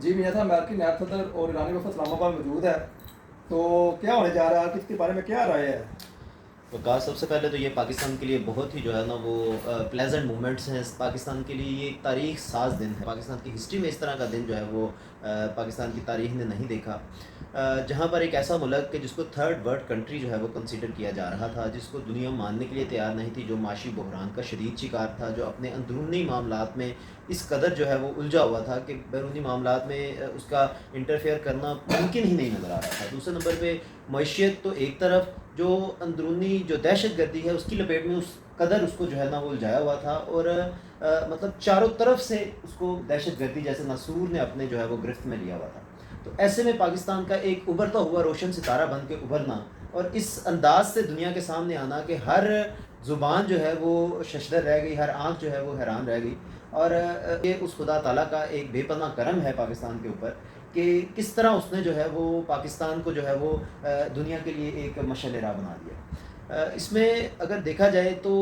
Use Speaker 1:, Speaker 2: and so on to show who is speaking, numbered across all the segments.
Speaker 1: جی میاں صاحب، امریکی نائب صدر اور ایرانی وفد اسلام آباد موجود ہے، تو کیا ہونے جا رہا ہے؟ کس کے بارے میں کیا رائے ہے؟
Speaker 2: وقاص سب سے پہلے تو یہ پاکستان کے لیے بہت ہی جو ہے نا وہ پلیزنٹ مومنٹس ہیں. پاکستان کے لیے یہ ایک تاریخ ساز دن ہے. پاکستان کی ہسٹری میں اس طرح کا دن جو ہے وہ پاکستان کی تاریخ نے نہیں دیکھا، جہاں پر ایک ایسا ملک کہ جس کو تھرڈ ورلڈ کنٹری جو ہے وہ کنسیڈر کیا جا رہا تھا، جس کو دنیا ماننے کے لیے تیار نہیں تھی، جو معاشی بحران کا شدید شکار تھا، جو اپنے اندرونی معاملات میں اس قدر جو ہے وہ الجھا ہوا تھا کہ بیرونی معاملات میں اس کا انٹرفیئر کرنا ممکن ہی نہیں نظر آ رہا تھا. دوسرے نمبر پہ معیشت تو ایک طرف، جو اندرونی جو دہشت گردی ہے اس کی لپیٹ میں اس قدر اس کو جو ہے نا وہ الجھایا ہوا تھا، اور مطلب چاروں طرف سے اس کو دہشت گردی جیسے ناسور نے اپنے جو ہے وہ گرفت میں لیا ہوا تھا. تو ایسے میں پاکستان کا ایک ابھرتا ہوا روشن ستارہ بن کے ابھرنا اور اس انداز سے دنیا کے سامنے آنا کہ ہر زبان جو ہے وہ ششدر رہ گئی، ہر آنکھ جو ہے وہ حیران رہ گئی. اور یہ اس خدا تعالیٰ کا ایک بے پناہ کرم ہے پاکستان کے اوپر کہ کس طرح اس نے جو ہے وہ پاکستان کو جو ہے وہ دنیا کے لیے ایک مشعل راہ بنا دیا. اس میں اگر دیکھا جائے تو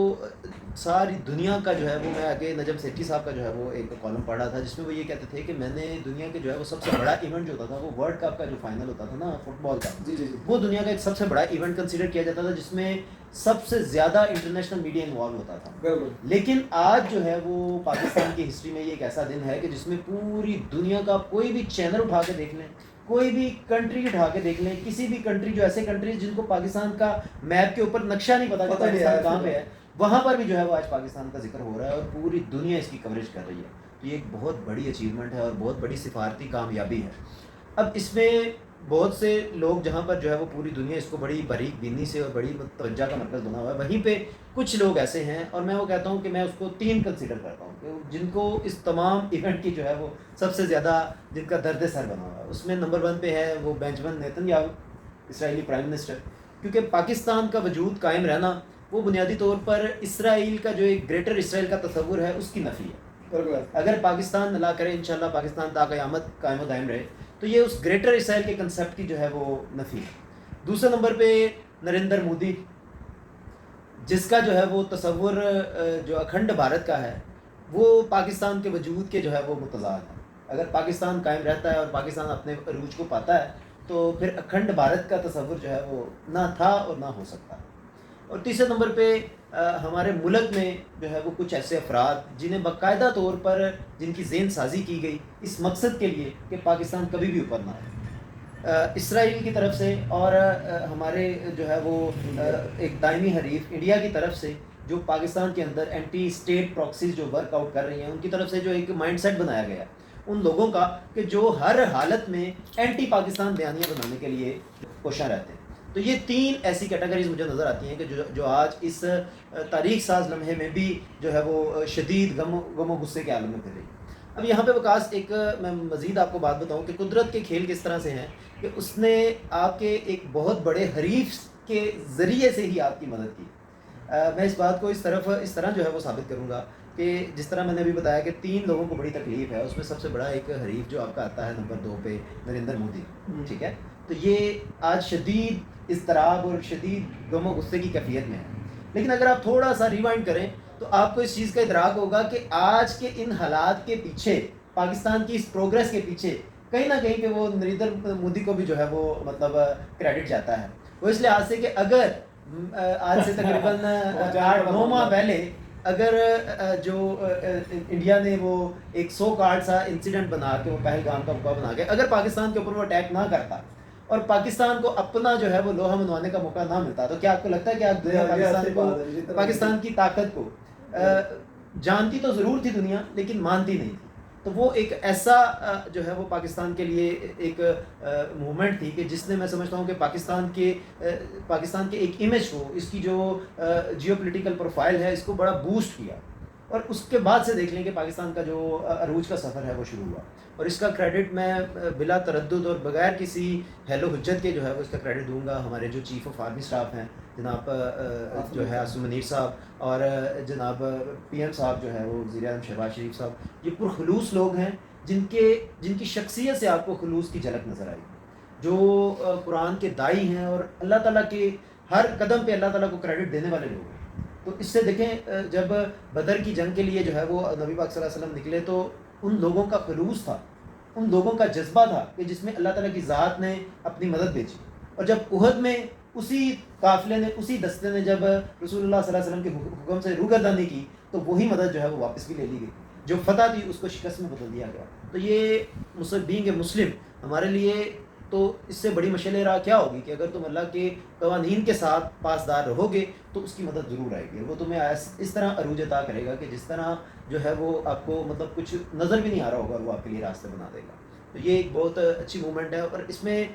Speaker 2: ساری دنیا کا جو ہے وہ، میں آگے نجم سیٹھی صاحب کا جو ہے وہ ایک کالم پڑھ رہا تھا جس میں وہ یہ کہتے تھے کہ میں نے دنیا کے جو ہے وہ سب سے بڑا ایونٹ جو ہوتا تھا وہ ورلڈ کپ کا جو فائنل ہوتا تھا نا فٹ بال کا،
Speaker 1: جی جی جی،
Speaker 2: وہ دنیا کا ایک سب سے بڑا ایونٹ کنسیڈر کیا جاتا تھا جس میں سب سے زیادہ انٹرنیشنل میڈیا انوالو ہوتا تھا.
Speaker 1: بالکل.
Speaker 2: لیکن آج جو ہے وہ پاکستان کی ہسٹری میں یہ ایک ایسا دن ہے کہ جس میں پوری دنیا کا کوئی بھی چینل اٹھا کے دیکھ لیں، کوئی بھی کنٹری اٹھا کے دیکھ لیں، کسی بھی کنٹری جو ایسے کنٹری جن کو پاکستان کا میپ کے اوپر نقشہ نہیں پتا کہ پاکستان کہاں پہ ہے، وہاں پر بھی جو ہے وہ آج پاکستان کا ذکر ہو رہا ہے اور پوری دنیا اس کی کوریج کر رہی ہے. تو یہ ایک بہت بڑی اچیومنٹ ہے اور بہت بڑی سفارتی کامیابی ہے. اب اس میں بہت سے لوگ جہاں پر جو ہے وہ پوری دنیا اس کو بڑی باریک بینی سے اور بڑی توجہ کا مرکز بنا ہوا ہے، وہیں پہ کچھ لوگ ایسے ہیں، اور میں وہ کہتا ہوں کہ میں اس کو 3 کنسیڈر کرتا ہوں کہ جن کو اس تمام ایونٹ کی جو ہے وہ سب سے زیادہ جن کا درد سر بنا ہوا ہے. اس میں نمبر 1 پہ ہے وہ بینجمن نیتن یاہو، اسرائیلی پرائم منسٹر. کیونکہ پاکستان کا وجود قائم رہنا وہ بنیادی طور پر اسرائیل کا جو ایک گریٹر اسرائیل کا تصور ہے اس کی نفی ہے. اگر پاکستان اللہ کرے انشاءاللہ پاکستان تا قیامت قائم و دائم رہے تو یہ اس گریٹر اسرائیل کے کنسیپٹ کی جو ہے وہ نفی ہے. دوسرے نمبر پہ نریندر مودی، جس کا جو ہے وہ تصور جو اکھنڈ بھارت کا ہے وہ پاکستان کے وجود کے جو ہے وہ متضاد ہے. اگر پاکستان قائم رہتا ہے اور پاکستان اپنے عروج کو پاتا ہے تو پھر اکھنڈ بھارت کا تصور جو ہے وہ نہ تھا اور نہ ہو سکتا. اور تیسرے نمبر پہ ہمارے ملک میں جو ہے وہ کچھ ایسے افراد جنہیں باقاعدہ طور پر جن کی ذہن سازی کی گئی اس مقصد کے لیے کہ پاکستان کبھی بھی اوپر نہ آئے، اسرائیل کی طرف سے اور ہمارے جو ہے وہ ایک دائمی حریف انڈیا کی طرف سے جو پاکستان کے اندر اینٹی اسٹیٹ پراکسیز جو ورک آؤٹ کر رہی ہیں، ان کی طرف سے جو ایک مائنڈ سیٹ بنایا گیا ان لوگوں کا کہ جو ہر حالت میں اینٹی پاکستان بیانیہ بنانے کے لیے کوشاں رہتے ہیں. تو یہ 3 ایسی کیٹیگریز مجھے نظر آتی ہیں کہ جو آج اس تاریخ ساز لمحے میں بھی جو ہے وہ شدید غم و غصے کے عالم میں پھر رہی. اب یہاں پہ وکاس ایک میں مزید آپ کو بات بتاؤں کہ قدرت کے کھیل کس طرح سے ہیں کہ اس نے آپ کے ایک بہت بڑے حریف کے ذریعے سے ہی آپ کی مدد کی. میں اس بات کو اس طرح جو ہے وہ ثابت کروں گا کہ جس طرح میں نے ابھی بتایا کہ 3 لوگوں کو بڑی تکلیف ہے، اس میں سب سے بڑا ایک حریف جو آپ کا آتا ہے نمبر 2 پہ نریندر مودی، ٹھیک ہے. تو یہ آج شدید اضطراب اور شدید غم و غصے کی کیفیت میں ہے. لیکن اگر آپ تھوڑا سا ریوائنڈ کریں تو آپ کو اس چیز کا ادراک ہوگا کہ آج کے ان حالات کے پیچھے، پاکستان کی اس پروگرس کے پیچھے کہیں نہ کہیں پہ وہ نریندر مودی کو بھی جو ہے وہ مطلب کریڈٹ جاتا ہے. وہ اس لحاظ سے کہ اگر آج سے تقریباً 8-9 ماہ پہلے اگر جو انڈیا نے وہ ایک 100 کارڈ سا انسیڈنٹ بنا کے وہ پہلگام کا موقع بنا کے اگر پاکستان کے اوپر وہ اٹیک نہ کرتا اور پاکستان کو اپنا جو ہے وہ لوہا منوانے کا موقع نہ ملتا، تو کیا آپ کو لگتا ہے کہ آپ دنیا پاکستان کی طاقت کو جانتی تو ضرور تھی دنیا لیکن مانتی نہیں تھی. تو وہ ایک ایسا جو ہے وہ پاکستان کے لیے ایک موومنٹ تھی کہ جس نے، میں سمجھتا ہوں کہ پاکستان کے ایک امیج کو، اس کی جو جیو پولیٹیکل پروفائل ہے اس کو بڑا بوسٹ کیا. اور اس کے بعد سے دیکھ لیں کہ پاکستان کا جو عروج کا سفر ہے وہ شروع ہوا. اور اس کا کریڈٹ میں بلا تردد اور بغیر کسی حیل و حجت کے جو ہے وہ اس کا کریڈٹ دوں گا ہمارے جو چیف آف آرمی اسٹاف ہیں جناب جو ہے عاصم منیر صاحب، اور جناب پی ایم صاحب جو ہے وہ وزیر اعظم شہباز شریف صاحب. یہ پرخلوص لوگ ہیں جن کی شخصیت سے آپ کو خلوص کی جھلک نظر آئی، جو قرآن کے داعی ہیں اور اللہ تعالیٰ کے ہر قدم پہ اللہ تعالیٰ کو کریڈٹ دینے والے لوگ ہیں. تو اس سے دیکھیں جب بدر کی جنگ کے لیے جو ہے وہ نبی پاک صلی اللہ علیہ وسلم نکلے تو ان لوگوں کا خلوص تھا ان لوگوں کا جذبہ تھا کہ جس میں اللہ تعالیٰ کی ذات نے اپنی مدد بھیجی. اور جب احد میں اسی قافلے نے, اسی دستے نے جب رسول اللہ صلی اللہ علیہ وسلم کے حکم سے روگردانی کی تو وہی مدد جو ہے وہ واپس بھی لے لی گئی. جو فتح تھی اس کو شکست میں بدل دیا گیا. تو یہ بینگ اے مسلم ہمارے لیے تو اس سے بڑی مشعل راہ کیا ہوگی کہ اگر تم اللہ کے قوانین کے ساتھ پاسدار رہو گے تو اس کی مدد ضرور آئے گی. وہ تمہیں اس طرح عروج عطا کرے گا کہ جس طرح جو ہے وہ آپ کو مطلب کچھ نظر بھی نہیں آ رہا ہوگا, وہ آپ کے لیے راستے بنا دے گا. تو یہ ایک بہت اچھی موومنٹ ہے. اور اس میں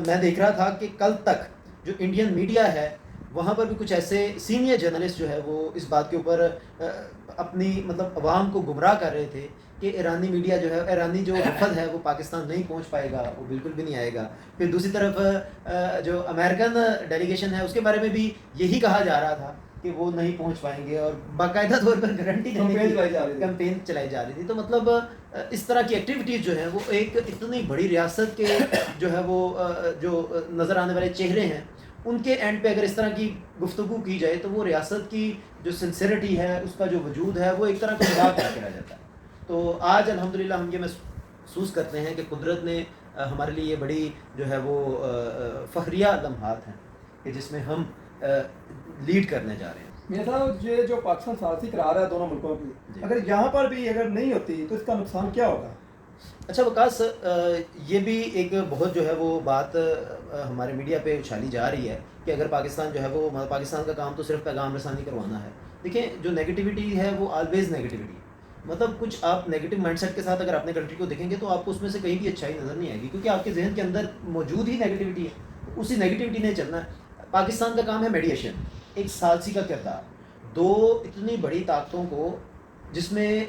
Speaker 2: میں دیکھ رہا تھا کہ کل تک جو انڈین میڈیا ہے وہاں پر بھی کچھ ایسے سینئر جرنلسٹ جو ہے وہ اس بات کے اوپر اپنی مطلب عوام کو گمراہ کر رہے تھے کہ ایرانی میڈیا جو ہے, ایرانی جو وفد ہے وہ پاکستان نہیں پہنچ پائے گا, وہ بالکل بھی نہیں آئے گا. پھر دوسری طرف جو امریکن ڈیلیگیشن ہے اس کے بارے میں بھی یہی کہا جا رہا تھا کہ وہ نہیں پہنچ پائیں گے, اور باقاعدہ طور پر گارنٹی کیمپین چلائی جا رہی تھی. تو مطلب اس طرح کی ایکٹیویٹیز جو ہیں وہ ایک اتنی بڑی ریاست کے جو ہے وہ جو نظر آنے والے چہرے ہیں ان کے اینڈ پہ اگر اس طرح کی گفتگو کی جائے تو وہ ریاست کی جو سنسیریٹی ہے, اس کا جو وجود ہے, وہ ایک طرح کا مذاق کر کے رہ جاتا ہے. تو آج الحمدللہ ہم یہ محسوس کرتے ہیں کہ قدرت نے ہمارے لیے یہ بڑی جو ہے وہ فخریہ لمحات ہیں کہ جس میں ہم لیڈ کرنے جا رہے ہیں.
Speaker 1: میاں صاحب, یہ جو پاکستان ثالثی کرا رہا ہے دونوں ملکوں کی, اگر یہاں پر بھی اگر نہیں ہوتی تو اس کا نقصان کیا ہوگا؟
Speaker 2: اچھا وکاس, یہ بھی ایک بہت جو ہے وہ بات ہمارے میڈیا پہ اچھالی جا رہی ہے کہ اگر پاکستان جو ہے وہ پاکستان کا کام تو صرف پیغام رسانی کروانا ہے. دیکھیں جو نیگیٹیوٹی ہے وہ آلویز نیگیٹیوٹی ہے. مطلب کچھ آپ نیگیٹو مائنڈ سیٹ کے ساتھ اگر اپنے کنٹری کو دیکھیں گے تو آپ کو اس میں سے کہیں بھی اچھائی نظر نہیں آئے گی, کیونکہ آپ کے ذہن کے اندر موجود ہی نیگیٹیوٹی ہے. اسی نیگیٹیوٹی نے چلنا ہے. پاکستان کا کام ہے میڈیشن, ایک ثالثی کا کردار. دو اتنی بڑی طاقتوں کو, جس میں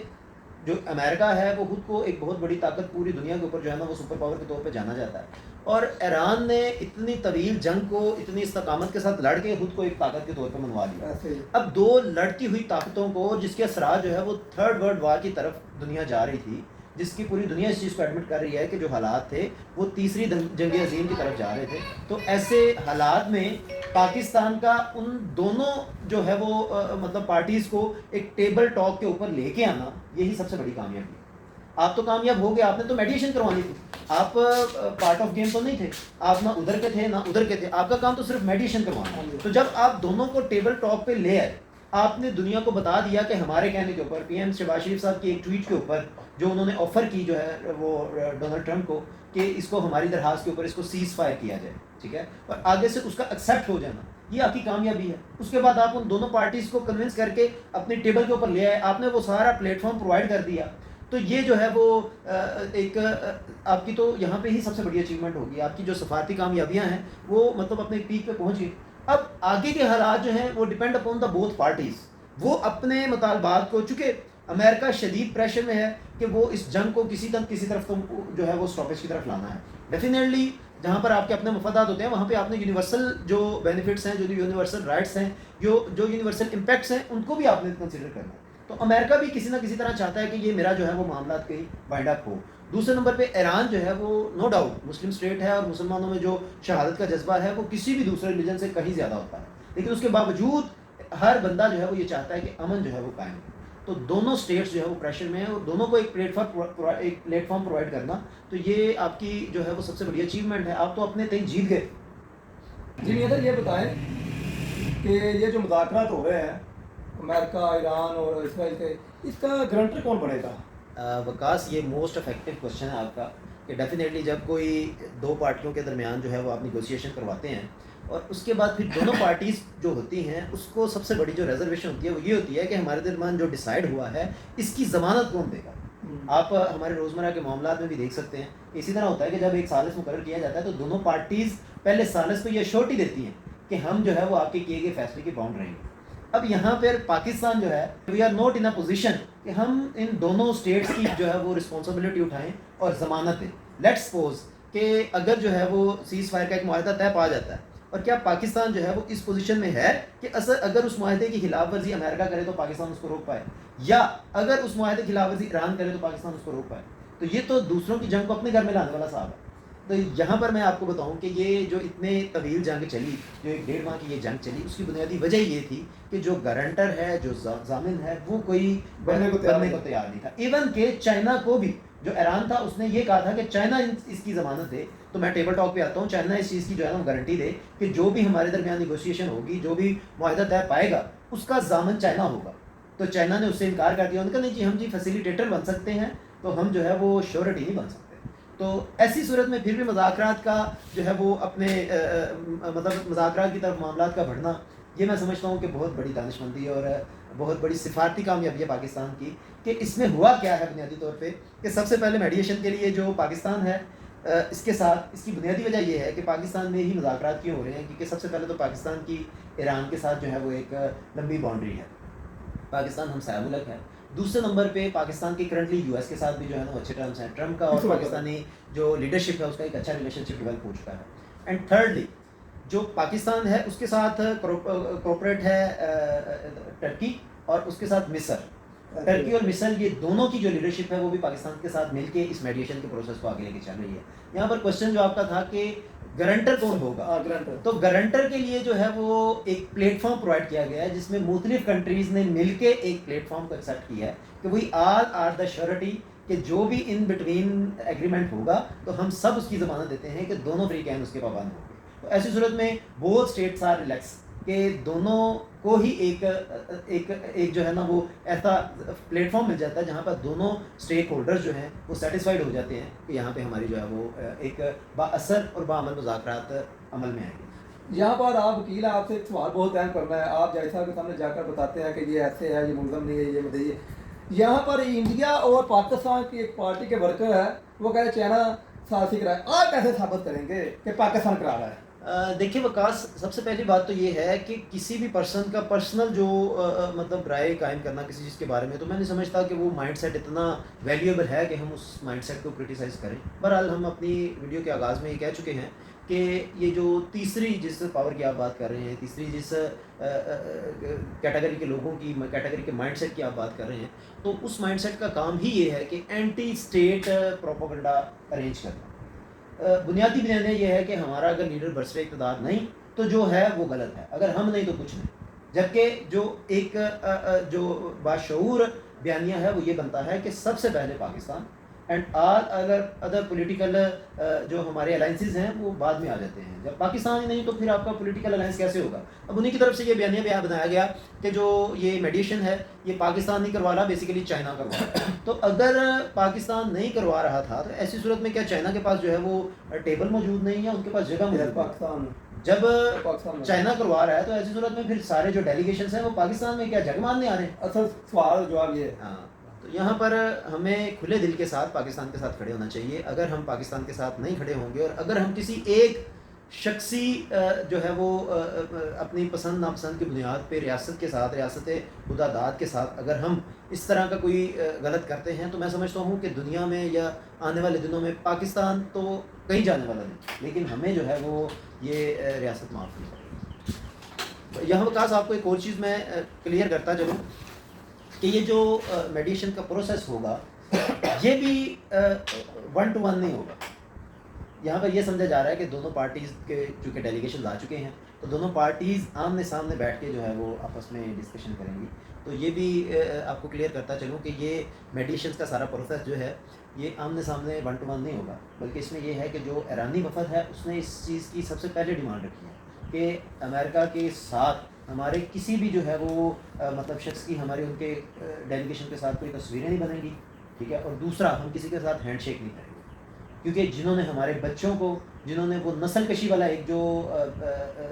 Speaker 2: جو امریکہ ہے وہ خود کو ایک بہت بڑی طاقت پوری دنیا کے اوپر جو ہے نا وہ سپر پاور کے طور پہ جانا جاتا ہے, اور ایران نے اتنی طویل جنگ کو اتنی استقامت کے ساتھ لڑ کے خود کو ایک طاقت کے طور پہ منوا لیا. اب دو لڑتی ہوئی طاقتوں کو, جس کے اثرات جو ہے وہ تھرڈ ورلڈ وار کی طرف دنیا جا رہی تھی, جس کی پوری دنیا اس چیز کو ایڈمٹ کر رہی ہے کہ جو حالات تھے وہ تیسری جنگ عظیم کی طرف جا رہے تھے. تو ایسے حالات میں پاکستان کا ان دونوں جو ہے وہ مطلب پارٹیز کو ایک ٹیبل ٹاک کے اوپر لے کے آنا, یہی سب سے بڑی کامیابی ہے. آپ تو کامیاب ہو گئے, آپ نے تو میڈیشن کروانی تھی, آپ پارٹ آف گیم تو نہیں تھے, آپ نہ ادھر کے تھے نہ ادھر کے تھے, آپ کا کام تو صرف میڈیشن کروانا. تو جب آپ دونوں کو ٹیبل ٹاک پہ لے آئے, آپ نے دنیا کو بتا دیا کہ ہمارے کہنے کے اوپر پی ایم شہباز شریف صاحب کی ایک ٹویٹ کے اوپر جو انہوں نے آفر کی جو ہے وہ ڈونلڈ ٹرمپ کو کہ اس کو ہماری درخواست کے اوپر اس کو سیز فائر کیا جائے, ٹھیک ہے, اور آگے سے اس کا ایکسیپٹ ہو جانا, یہ آپ کی کامیابی ہے. اس کے بعد آپ ان دونوں پارٹیز کو کنونس کر کے اپنی ٹیبل کے اوپر لے آئے, آپ نے وہ سارا پلیٹ فارم پرووائڈ کر دیا. تو یہ جو ہے وہ ایک آپ کی تو یہاں پہ ہی سب سے بڑی اچیومنٹ ہوگی. آپ کی جو سفارتی کامیابیاں ہیں وہ مطلب اپنے پیک پہ پہنچ گئی. اب آگے کے حالات جو ہیں وہ depend upon the both parties. وہ اپنے مطالبات کو, چونکہ امریکہ شدید پریشر میں ہے کہ وہ اس جنگ کو کسی طرف تو جو ہے وہ اسٹاپیج کی طرف لانا ہے. ڈیفینیٹلی جہاں پر آپ کے اپنے مفادات ہوتے ہیں وہاں پہ آپ نے یونیورسل جو بینیفٹس ہیں, جو یونیورسل رائٹس ہیں, جو یونیورسل امپیکٹس ہیں, ان کو بھی آپ نے کنسیڈر کرنا ہے. تو امریکہ بھی کسی نہ کسی طرح چاہتا ہے کہ یہ میرا جو ہے وہ معاملات کہیں وائنڈ اپ ہو. دوسرے نمبر پہ ایران جو ہے وہ نو ڈاؤٹ مسلم اسٹیٹ ہے, اور مسلمانوں میں جو شہادت کا جذبہ ہے وہ کسی بھی دوسرے ریلیجن سے کہیں زیادہ ہوتا ہے, لیکن اس کے باوجود ہر بندہ جو ہے وہ یہ چاہتا ہے کہ امن جو ہے وہ قائم ہو. تو دونوں اسٹیٹس جو ہے وہ پریشر میں ہیں, اور دونوں کو ایک پلیٹ فارم پرووائڈ کرنا, تو یہ آپ کی جو ہے وہ سب سے بڑی اچیومنٹ ہے. آپ تو اپنے تئیں جیت گئے.
Speaker 1: جی میاں صاحب, یہ بتائیں کہ یہ جو مذاکرات ہو رہے ہیں امریکہ, ایران اور اسرائیل کے, اس کا گرانٹر کون بنے گا؟
Speaker 2: وکاس, یہ موسٹ افیکٹو کوشچن ہے آپ کا کہ ڈیفینیٹلی جب کوئی دو پارٹیوں کے درمیان جو ہے وہ آپ نیگوسیشن کرواتے ہیں, اور اس کے بعد پھر دونوں پارٹیز جو ہوتی ہیں اس کو سب سے بڑی جو ریزرویشن ہوتی ہے وہ یہ ہوتی ہے کہ ہمارے درمیان جو ڈیسائیڈ ہوا ہے اس کی ضمانت کون دے گا. آپ ہمارے روزمرہ کے معاملات میں بھی دیکھ سکتے ہیں. اسی طرح ہوتا ہے کہ جب ایک ثالث مقرر کیا جاتا ہے تو دونوں پارٹیز پہلے ثالث کو یہ ایشورٹی دیتی ہیں کہ ہم جو ہے وہ آپ کے کیے گئے فیصلے کی باؤنڈ رہیں گے. اب یہاں پر پاکستان جو ہے we are not in a position کہ ہم ان دونوں اسٹیٹس کی جو ہے وہ رسپانسبلٹی اٹھائیں اور ضمانت دیں. لیٹس سپوز کہ اگر جو ہے وہ سیز فائر کا ایک معاہدہ طے پا جاتا ہے, اور کیا پاکستان جو ہے وہ اس پوزیشن میں ہے کہ اگر اس معاہدے کی خلاف ورزی امریکہ کرے تو پاکستان اس کو روک پائے, یا اگر اس معاہدے کی خلاف ورزی ایران کرے تو پاکستان اس کو روک پائے؟ تو یہ تو دوسروں کی جنگ کو اپنے گھر میں لانے والا صاحب ہے. تو یہاں پر میں آپ کو بتاؤں کہ یہ جو اتنے طویل جنگ چلی, جو 1.5 ماہ کی یہ جنگ چلی, اس کی بنیادی وجہ یہ تھی کہ جو گارنٹر ہے, جو ضامن ہے, وہ کوئی بننے کو تیار نہیں تھا. ایون کہ چائنا کو بھی جو ایران تھا اس نے یہ کہا تھا کہ چائنا اس کی ضمانت دے. تو میں ٹیبل ٹاک پہ آتا ہوں, چائنا اس چیز کی جو ہے نا گارنٹی دے کہ جو بھی ہمارے درمیان نیگوسیشن ہوگی, جو بھی معاہدہ طے پائے گا, اس کا ضامن چائنا ہوگا. تو چائنا نے اس سے انکار کر دیا, انہوں نے کہا نہیں جی ہم جی فیسیلیٹیٹر بن سکتے ہیں, تو ہم جو ہے وہ شیورٹی نہیں بن سکتے. تو ایسی صورت میں پھر بھی مذاکرات کا جو ہے وہ اپنے مطلب مذاکرات کی طرف معاملات کا بڑھنا, یہ میں سمجھتا ہوں کہ بہت بڑی دانشمندی اور بہت بڑی سفارتی کامیابی ہے پاکستان کی. کہ اس میں ہوا کیا ہے بنیادی طور پہ, کہ سب سے پہلے میڈیشن کے لیے جو پاکستان ہے, اس کے ساتھ اس کی بنیادی وجہ یہ ہے کہ پاکستان میں ہی مذاکرات کیوں ہو رہے ہیں, کیونکہ سب سے پہلے تو پاکستان کی ایران کے ساتھ جو ہے وہ ایک لمبی باؤنڈری ہے, پاکستان ہمسایہ ملک ہے. دوسرے نمبر پہ پاکستان کی کرنٹلی یو ایس کے ساتھ بھی جو ہے نا اچھے ٹرمز ہیں, ٹرمپ کا اور پاکستانی جو لیڈرشپ ہے اس کا ایک اچھا ریلیشن شپ ڈیولپ ہو چکا ہے. اینڈ تھرڈلی جو پاکستان ہے اس کے ساتھ کوپریٹ ہے ٹرکی اور اس کے ساتھ مصر. ٹرکی اور مصر یہ دونوں کی جو لیڈرشپ ہے وہ بھی پاکستان کے ساتھ مل کے اس میڈیشن کے پروسیس کو آگے لے کے چل رہی ہے. یہاں پر کوشچن جو آپ کا تھا کہ گارنٹر کون ہوگا, تو گارنٹر کے لیے جو ہے وہ ایک پلیٹ فارم پرووائڈ کیا گیا ہے جس میں مختلف کنٹریز نے مل کے ایک پلیٹ فارم کو ایکسیپٹ کیا ہے کہ وہی آل آر دا شیورٹی, کہ جو بھی ان بٹوین ایگریمنٹ ہوگا تو ہم سب اس کی ضمانت دیتے ہیں کہ دونوں فریقین اس کے پابند ہوں گے. تو ایسی صورت میں بہت اسٹیٹس آر ریلیکس کہ دونوں کو ہی ایک جو ہے نا وہ ایسا پلیٹ فارم مل جاتا ہے جہاں پر دونوں اسٹیک ہولڈرز جو ہیں وہ سیٹسفائڈ ہو جاتے ہیں کہ یہاں پہ ہماری جو ہے وہ ایک با اثر اور با عمل مذاکرات عمل میں آئیں گے.
Speaker 1: یہاں پر آپ وکیل ہیں, آپ سے ایک سوال بہت اہم کرنا ہے. آپ جج صاحب کے سامنے جا کر بتاتے ہیں کہ یہ ایسے ہے, یہ ملزم نہیں ہے, یہ بتائیے. یہاں پر انڈیا اور پاکستان کی ایک پارٹی کے ورکر ہے, وہ کہہ رہے چائنا سازی کرائے. آپ کیسے ثابت کریں گے کہ پاکستان کرا رہا ہے؟
Speaker 2: دیکھیے وکاس, سب سے پہلی بات تو یہ ہے کہ کسی بھی پرسن کا پرسنل جو مطلب رائے قائم کرنا کسی چیز کے بارے میں, تو میں نہیں سمجھتا کہ وہ مائنڈ سیٹ اتنا ویلیویبل ہے کہ ہم اس مائنڈ سیٹ کو کرٹیسائز کریں. بہرحال ہم اپنی ویڈیو کے آغاز میں یہ کہہ چکے ہیں کہ یہ جو تیسری جس پاور کی آپ بات کر رہے ہیں, تیسری جس کیٹیگری کے لوگوں کی کیٹیگری کے مائنڈ سیٹ کی آپ بات کر رہے ہیں, تو اس مائنڈ سیٹ کا کام ہی یہ ہے کہ اینٹی اسٹیٹ پروپیگنڈا ارینج کرنا. بنیادی بنیادیں یہ ہے کہ ہمارا اگر لیڈر برسر اقتدار نہیں تو جو ہے وہ غلط ہے, اگر ہم نہیں تو کچھ نہیں. جبکہ جو ایک جو باشعور بیانیہ ہے وہ یہ بنتا ہے کہ سب سے پہلے Pakistan and all other political جو ہمارے الائنسز ہیں وہ بعد میں آ جاتے ہیں. جب پاکستان ہی نہیں تو پھر آپ کا پولیٹیکل الائنس کیسے ہوگا؟ اب انہیں کی طرف سے یہ بیانیہ بھی بنایا گیا کہ جو یہ میڈیشن ہے یہ پاکستان نہیں کروا رہا, بیسیکلی چائنا کروا رہا. تو اگر پاکستان نہیں کروا رہا تھا تو ایسی صورت میں کیا چائنا کے پاس جو ہے وہ ٹیبل موجود نہیں ہے, ان کے پاس جگہ موجود ہے؟
Speaker 1: پاکستان
Speaker 2: جب چائنا کروا رہا ہے تو ایسی صورت میں پھر سارے جو ڈیلیگیشنز ہیں وہ پاکستان میں کیا جگ مارنے آ رہے ہیں؟
Speaker 1: اصل سوال جواب یہ ہے.
Speaker 2: ہاں, تو یہاں پر ہمیں کھلے دل کے ساتھ پاکستان کے ساتھ کھڑے ہونا چاہیے. اگر ہم پاکستان کے ساتھ نہیں کھڑے ہوں گے اور اگر ہم کسی ایک شخصی جو ہے وہ اپنی پسند ناپسند کی بنیاد پہ ریاست کے ساتھ, ریاست خداداد کے ساتھ اگر ہم اس طرح کا کوئی غلط کرتے ہیں, تو میں سمجھتا ہوں کہ دنیا میں یا آنے والے دنوں میں پاکستان تو کہیں جانے والا نہیں, لیکن ہمیں جو ہے وہ یہ ریاست معاف نہیں کرے. یہاں وکاس آپ کو ایک اور چیز میں کلیئر کرتا چلوں کہ یہ جو میڈیشن کا پروسیس ہوگا یہ بھی 1 to 1 نہیں ہوگا. یہاں پر یہ سمجھا جا رہا ہے کہ دونوں پارٹیز کے چونکہ ڈیلیگیشنز آ چکے ہیں تو دونوں پارٹیز آمنے سامنے بیٹھ کے جو ہے وہ آپس میں ڈسکشن کریں گی. تو یہ بھی آپ کو کلیئر کرتا چلوں کہ یہ میڈیشنز کا سارا پروسیس جو ہے یہ آمنے سامنے 1 to 1 نہیں ہوگا, بلکہ اس میں یہ ہے کہ جو ایرانی وفد ہے اس نے اس چیز کی سب سے پہلے ڈیمانڈ رکھی ہے کہ امریکہ کے ساتھ ہمارے کسی بھی جو ہے وہ مطلب شخص کی ہمارے ان کے ڈیلیگیشن کے ساتھ کوئی تصویریں نہیں بنیں گی, ٹھیک ہے. اور دوسرا, ہم کسی کے ساتھ ہینڈ شیک نہیں کریں گے, کیونکہ جنہوں نے ہمارے بچوں کو, جنہوں نے وہ نسل کشی والا ایک جو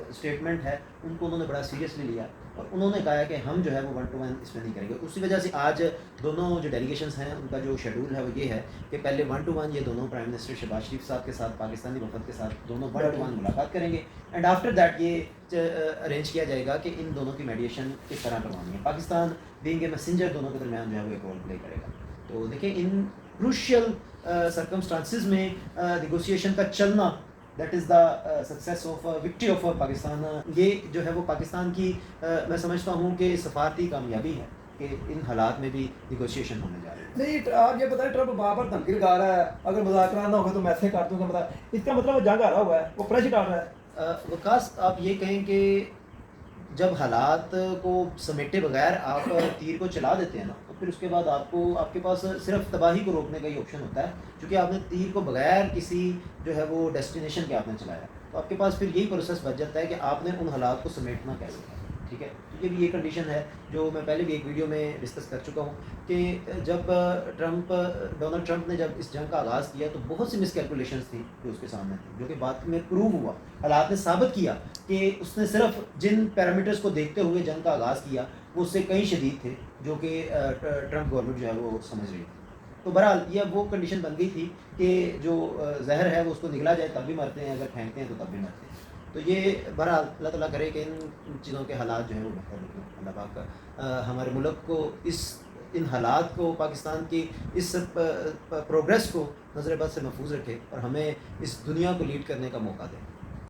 Speaker 2: اسٹیٹمنٹ ہے ان کو انہوں نے بڑا سیریسلی لیا اور انہوں نے کہا کہ ہم جو ہے وہ 1 to 1 اس میں نہیں کریں گے. اسی وجہ سے آج دونوں جو ڈیلیگیشنز ہیں ان کا جو شیڈول ہے وہ یہ ہے کہ پہلے 1 to 1 یہ دونوں پرائم منسٹر شہباز شریف صاحب کے ساتھ پاکستانی وفد کے ساتھ دونوں 1 to 1 ملاقات کریں گے. اینڈ آفٹر دیٹ یہ ارینج کیا جائے گا کہ ان دونوں کی میڈیشن کس طرح کروانی ہے. پاکستان بینگ اے میسنجر دونوں کے درمیان جو ہے وہ ایک رول پلے کرے گا. تو دیکھیں ان کروشیل سرکمسٹانسز میں نیگوسیشن کا چلنا, that is the success of victory of Pakistan, یہ جو ہے وہ پاکستان کی میں سمجھتا ہوں کہ سفارتی کامیابی ہے کہ ان حالات میں بھی نیگوسیشن ہونے جا رہے ہیں.
Speaker 1: نہیں, آپ یہ بتائیں ٹرمپ وہاں پر دھمکی لگا رہا ہے اگر مذاکرات نہ ہوگا تو میں ایسے کر دوں گا, اس کا مطلب وہ جنگ ہارا ہوا ہے, وہ پریشر ڈال رہا ہے.
Speaker 2: وکاس آپ یہ کہیں کہ جب حالات کو سمیٹے بغیر آپ تیر کو چلا دیتے ہیں نا تو پھر اس کے بعد آپ کے پاس صرف تباہی کو روکنے کا ہی آپشن ہوتا ہے، چونکہ آپ نے تیر کو بغیر کسی جو ہے وہ ڈیسٹینیشن کے آپ نے چلایا، تو آپ کے پاس پھر یہی پروسیس بچ جاتا ہے کہ آپ نے ان حالات کو سمیٹنا کیسے ہے. ٹھیک ہے، یہ بھی یہ کنڈیشن ہے جو میں پہلے بھی ایک ویڈیو میں ڈسکس کر چکا ہوں کہ جب ڈونلڈ ٹرمپ نے جب اس جنگ کا آغاز کیا تو بہت سی مس کیلکولیشنس تھیں جو اس کے سامنے تھیں، جو کہ بعد میں پروو ہوا، حالات نے ثابت کیا کہ اس نے صرف جن پیرامیٹرز کو دیکھتے ہوئے جنگ کا آغاز کیا وہ اس سے کئی شدید تھے جو کہ ٹرمپ گورنمنٹ جو ہے وہ سمجھ رہی تھی. تو بہرحال یہ وہ کنڈیشن بن گئی تھی کہ جو زہر ہے وہ اس کو نگلا جائے تب بھی مرتے ہیں، اگر پھینکتے ہیں تو تب بھی مرتے ہیں. تو یہ بہرحال اللہ تعالیٰ کرے کہ ان چیزوں کے حالات جو ہیں وہ بہتر نکلیں. اللہ پاک کا ہمارے ملک کو ان حالات کو، پاکستان کی اس پروگریس کو نظر بد سے محفوظ رکھے اور ہمیں اس دنیا کو لیڈ کرنے کا موقع دے.